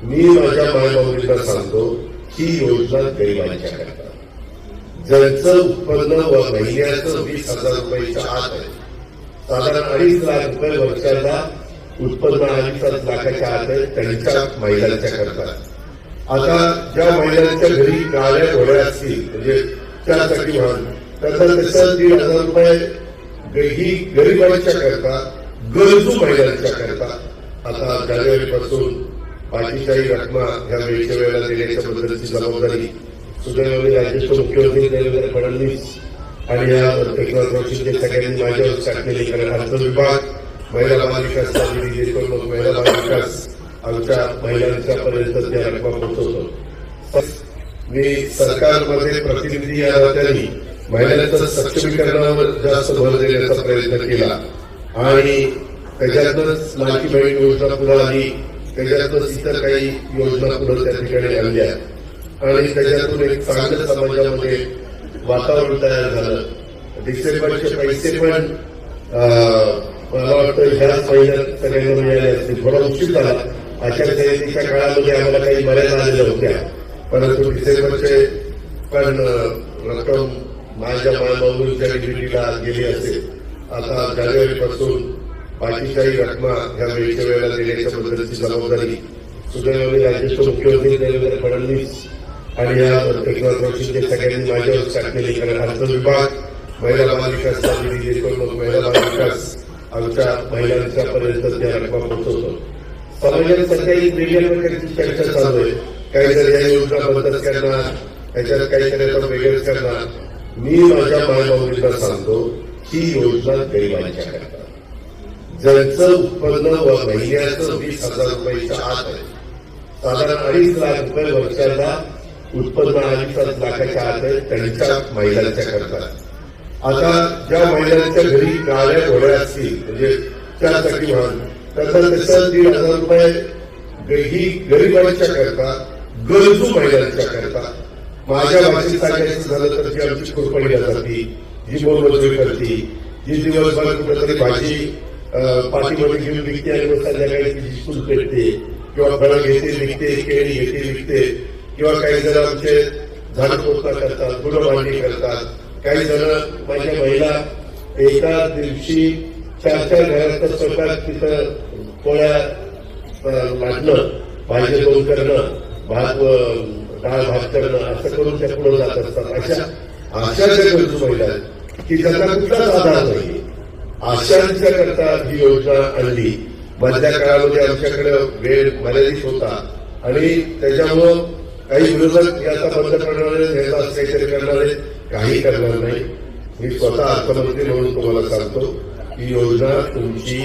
मी माझ्या मायबाबूंना सांगतो ही योजना गरिबांच्या करता, ज्यांचं उत्पन्न महिन्याचं 20,000 रुपयाच्या आत आहे, साधारण 2.5 लाख रुपये वर्षाला उत्पन्न 2.5 लाखाच्या आत आहे, त्यांच्या महिलांच्या करता. आता ज्या महिलांच्या घरी गाड्या घोड्या असतील, म्हणजे 4 चाकी वाहन, त्यांना त्याचं 1,500 रुपये ही गरिबांच्या करता, गरजू महिलांच्या करता. आता जानेवारीपासून बाकीच्याही रकमा ह्या वेळच्या वेळेला देण्याच्या बद्दलची जबाबदारी सुदैवाने राज्याचे मुख्यमंत्री देवेंद्र फडणवीस आणि या एकनाथ शिंदे सगळ्यांनी माझ्यावर टाकलेली, कारण अर्थ विभाग, महिला बाल विकास, महिला बाल विकास आमच्या महिलांच्या पर्यंत त्या रकमा पोहोचवतो. मी सरकारमध्ये प्रतिनिधी या नात्याने महिलांच्या सक्षमीकरणावर जास्त भर देण्याचा प्रयत्न केला आणि त्याच्यातूनच लाडकी बहीण योजना पुढे आली, त्याच्यातूनच इतर काही योजना पुढे त्या ठिकाणी आणल्या आणि त्याच्यातून एक चांगलं समाजामध्ये वातावरण तयार झालं. डिसेंबरचे पैसे पण मला वाटतं ह्याच महिन्यात सगळ्यांना मिळाले असतील. थोडा उशीर झाला, आचारसंहितेच्या काळामध्ये आम्हाला काही मर्यादा आलेल्या होत्या, परंतु डिसेंबरचे पण रक्कम माझ्या मायबाबूंच्या डिग्रीला गेली असेल. आता जानेवारीपासून बाकीच्याही रकमा ह्या वेळच्या वेळेला देण्याच्या बद्दलची जबाबदारी सुदैवाने राज्याचे मुख्यमंत्री देवेंद्र फडणवीस आणि या एकनाथ शिंदे सगळ्यांनी माझ्यावर टाकलेली, कारण अर्थ विभाग, महिला बाल विकास, महिला बाल विकास आमच्या महिलांच्या पर्यंत त्या रकमा पोहोचवतो. समाजात सध्या एक वेगळ्या प्रकारची चर्चा चालू आहे, काहीतरी या योजना बंदच करणार, त्याच्यात काहीतरी आता वेगळंच करणार. मी माझ्या मायबाबूंना सांगतो ही योजना गरिबांच्या करता, ज्यांचं उत्पन्न महिन्याचं 20,000 रुपयाच्या आत आहे, साधारण 2.5 लाख रुपये वर्षाला उत्पन्न 2.5 लाखाच्या आत आहे, त्यांच्या महिलांच्या करता. आता ज्या महिलांच्या घरी गाड्या घोड्या असतील, म्हणजे 4 चाकी वाहन, त्यांना त्याचं 1,500 रुपये ही गरिबांच्या करता, गरजू महिलांच्या करता. माझ्या भाषेत सांगायचं झालं तर जी आमची कुरपणी जाती, जी मोलमजुरी करते, जी दिवसभर कुठेतरी भाजी पाठीमध्ये घेऊन विकते आणि संध्याकाळी तिची चूल पेटते, किंवा फळं घेते विकते, केळी घेते विकते, किंवा काही जण आमचे झाड पोचना करतात, फुलं भांडी करतात. काही जण माझ्या महिला एका दिवशी 4 घराचा स्वयंपाक तिथं पोळ्या वाटणं, भाजी दोन करणं, डाळ भात करणं, असं करून त्या पुढे जात असतात. अशा ज्या गरजू महिला आहेत की ज्यांना कुठलाच आधार नाही, अशांच्या करता ही योजना आणली. मधल्या काळामध्ये आमच्याकडे वेळ मर्यादित होता आणि त्याच्यामुळं काही विरोधक याचा बंद करणारे, ह्याचा काहीतरी करणारे, काही करणार नाही. मी स्वतः अर्थमंत्री म्हणून तुम्हाला सांगतो ही योजना तुमची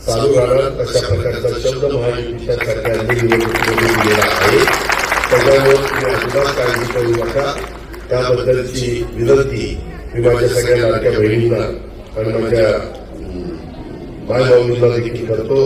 चालू राहणार, अशा प्रकारचा शब्द महायुतीच्या सरकारने निवडणुकीमध्ये दिलेला आहे. त्याच्यामुळे तुम्ही अजिबात काळजी करू नका. त्याबद्दलची विनंती मी माझ्या सगळ्या लाडक्या बहिणींना आणि माझ्या मायबाबूंना देखील करतो.